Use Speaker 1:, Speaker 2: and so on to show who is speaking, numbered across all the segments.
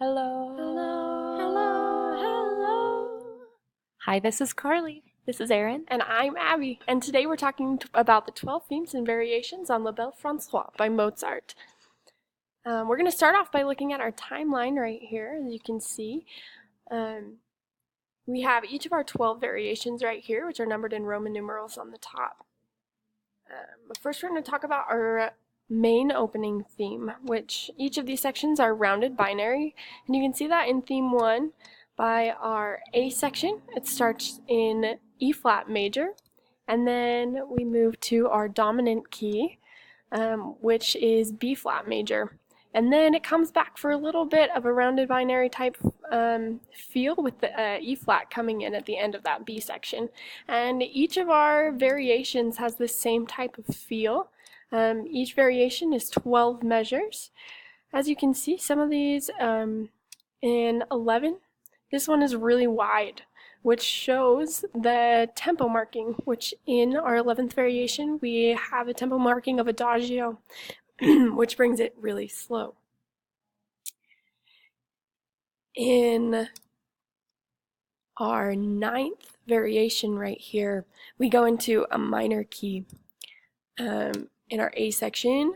Speaker 1: Hello.
Speaker 2: Hello. Hello. Hello.
Speaker 1: Hi, this is Carly.
Speaker 2: This is Erin.
Speaker 1: And I'm Abby. And today we're talking about the 12 themes and variations on La Belle Francoise by Mozart. We're going to start off by looking at our timeline right here, as you can see. We have each of our 12 variations right here, which are numbered in Roman numerals on the top. But first we're going to talk about our main opening theme, which each of these sections are rounded binary. And you can see that in theme 1 by our A section. It starts in E flat major, and then we move to our dominant key, which is B flat major. And then it comes back for a little bit of a rounded binary type feel with the E flat coming in at the end of that B section. And each of our variations has the same type of feel. Each variation is 12 measures. As you can see, some of these in 11, this one is really wide, which shows the tempo marking, which in our 11th variation, we have a tempo marking of adagio, which brings it really slow. In our 9th variation right here, we go into a minor key. In our A section,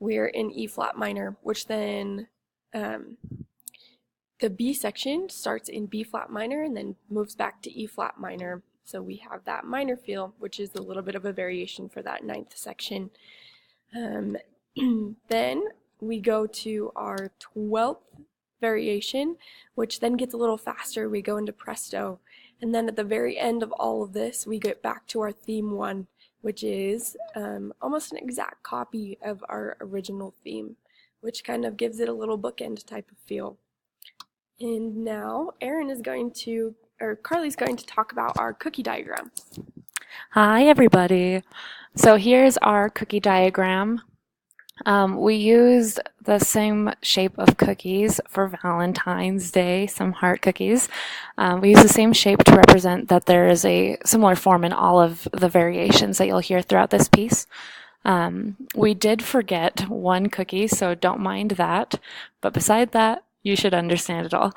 Speaker 1: we're in E flat minor, which then the B section starts in B flat minor and then moves back to E flat minor. So we have that minor feel, which is a little bit of a variation for that 9th section. Then we go to our 12th variation, which then gets a little faster. We go into presto. And then at the very end of all of this, we get back to our theme 1, which is almost an exact copy of our original theme, which kind of gives it a little bookend type of feel. And now Carly's going to talk about our cookie diagram.
Speaker 2: Hi, everybody. So here's our cookie diagram. We used the same shape of cookies for Valentine's Day, some heart cookies. We use the same shape to represent that there is a similar form in all of the variations that you'll hear throughout this piece. We did forget one cookie, so don't mind that. But beside that, you should understand it all.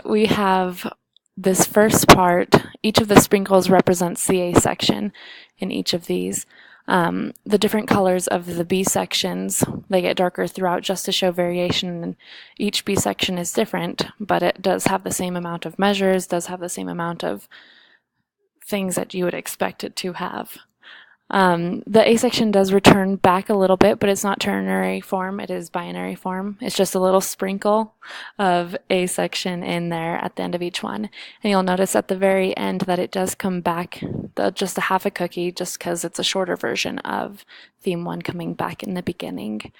Speaker 2: We have this first part. Each of the sprinkles represents the A section in each of these. The different colors of the B sections, they get darker throughout just to show variation. And each B section is different, but it does have the same amount of measures, does have the same amount of things that you would expect it to have. The A section does return back a little bit, but it's not ternary form, it is binary form. It's just a little sprinkle of A section in there at the end of each one. And you'll notice at the very end that it does come back just a half a cookie, just because it's a shorter version of theme 1 coming back in the beginning.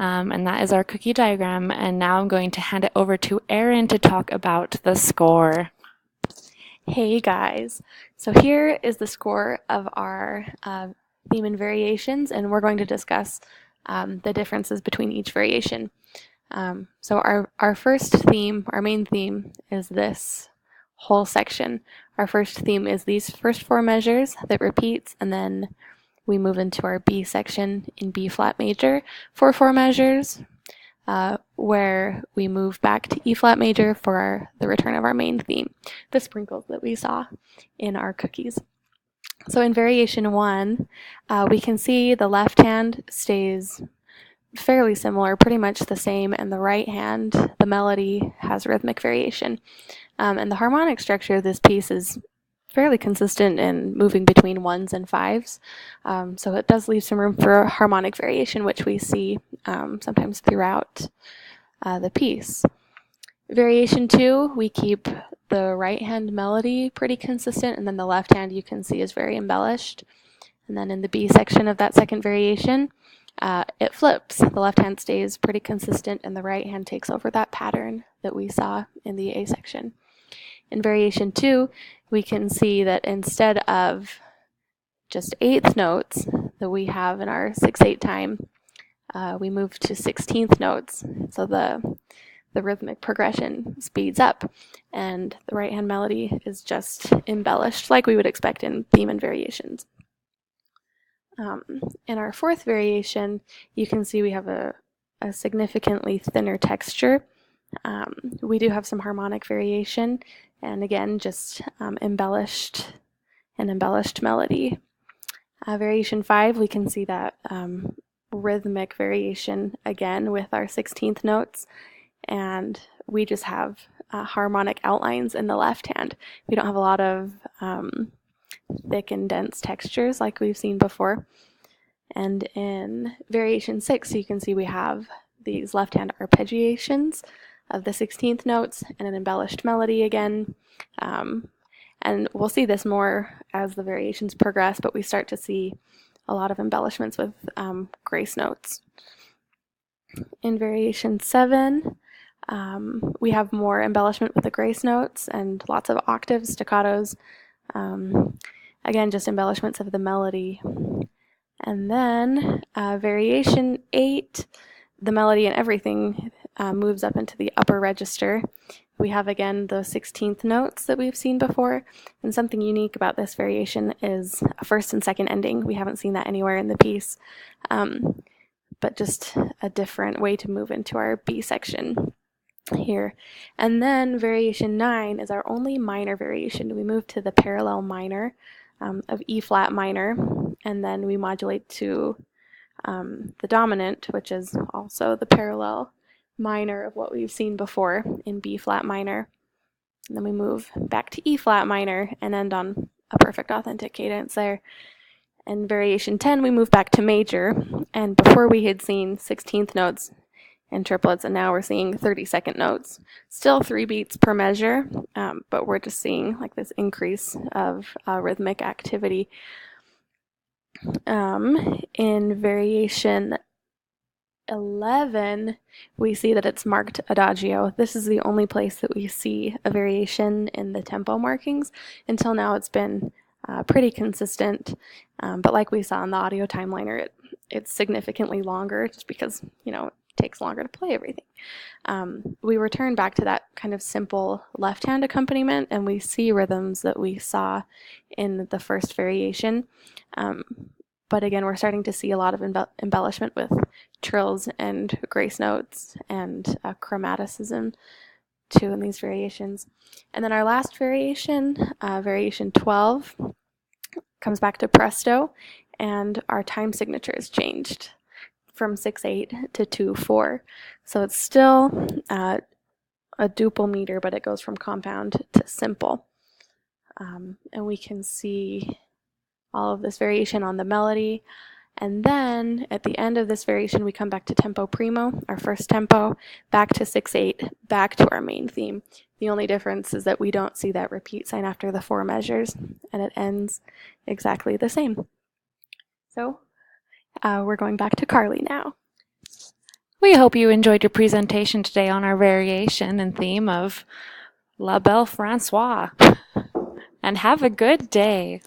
Speaker 2: And that is our cookie diagram. And now I'm going to hand it over to Erin to talk about the score.
Speaker 3: Hey guys, so here is the score of our theme and variations, and we're going to discuss the differences between each variation. So our first theme, our main theme, is this whole section. Our first theme is these first 4 measures that repeats, and then we move into our B section in B flat major for 4 measures, where we move back to E flat major for the return of our main theme, the sprinkles that we saw in our cookies. So in variation 1, we can see the left hand stays fairly similar, pretty much the same, and the right hand, the melody, has rhythmic variation. And the harmonic structure of this piece is fairly consistent in moving between 1s and 5s. So it does leave some room for harmonic variation, which we see sometimes throughout the piece. Variation 2, we keep the right hand melody pretty consistent, and then the left hand you can see is very embellished. And then in the B section of that second variation, it flips. The left hand stays pretty consistent, and the right hand takes over that pattern that we saw in the A section. In variation 2, we can see that instead of just 8th notes that we have in our 6/8 time, we move to 16th notes. So the rhythmic progression speeds up, and the right hand melody is just embellished like we would expect in theme and variations. In our 4th variation, you can see we have a significantly thinner texture. We do have some harmonic variation, and again, just embellished melody. Variation 5, we can see that rhythmic variation again with our 16th notes, and we just have harmonic outlines in the left hand. We don't have a lot of thick and dense textures like we've seen before. And in variation 6, you can see we have these left hand arpeggiations of the 16th notes and an embellished melody again. And we'll see this more as the variations progress, but we start to see a lot of embellishments with grace notes. In variation 7, we have more embellishment with the grace notes and lots of octaves, staccatos. Again, just embellishments of the melody. And then variation 8, the melody and everything moves up into the upper register. We have again those 16th notes that we've seen before, and something unique about this variation is a first and second ending. We haven't seen that anywhere in the piece, but just a different way to move into our B section here. And then variation 9 is our only minor variation. We move to the parallel minor of E flat minor, and then we modulate to the dominant, which is also the parallel minor of what we've seen before in B flat minor. And then we move back to E flat minor and end on a perfect authentic cadence there. In variation 10, we move back to major, and before we had seen 16th notes and triplets, and now we're seeing 32nd notes. Still 3 beats per measure, but we're just seeing like this increase of rhythmic activity. In variation 11, we see that it's marked adagio. This is the only place that we see a variation in the tempo markings. Until now, it's been pretty consistent, but like we saw in the audio timeliner, it's significantly longer just because, it takes longer to play everything. We return back to that kind of simple left-hand accompaniment, and we see rhythms that we saw in the first variation. But again, we're starting to see a lot of embellishment with trills and grace notes and chromaticism too in these variations. And then our last variation, variation 12, comes back to presto, and our time signature is changed from 6/8 to 2/4. So it's still a duple meter, but it goes from compound to simple. And we can see all of this variation on the melody. And then at the end of this variation, we come back to tempo primo, our first tempo, back to 6/8, back to our main theme. The only difference is that we don't see that repeat sign after the 4 measures, and it ends exactly the same. So we're going back to Carly now.
Speaker 2: We hope you enjoyed your presentation today on our variation and theme of La Belle Francoise. And have a good day.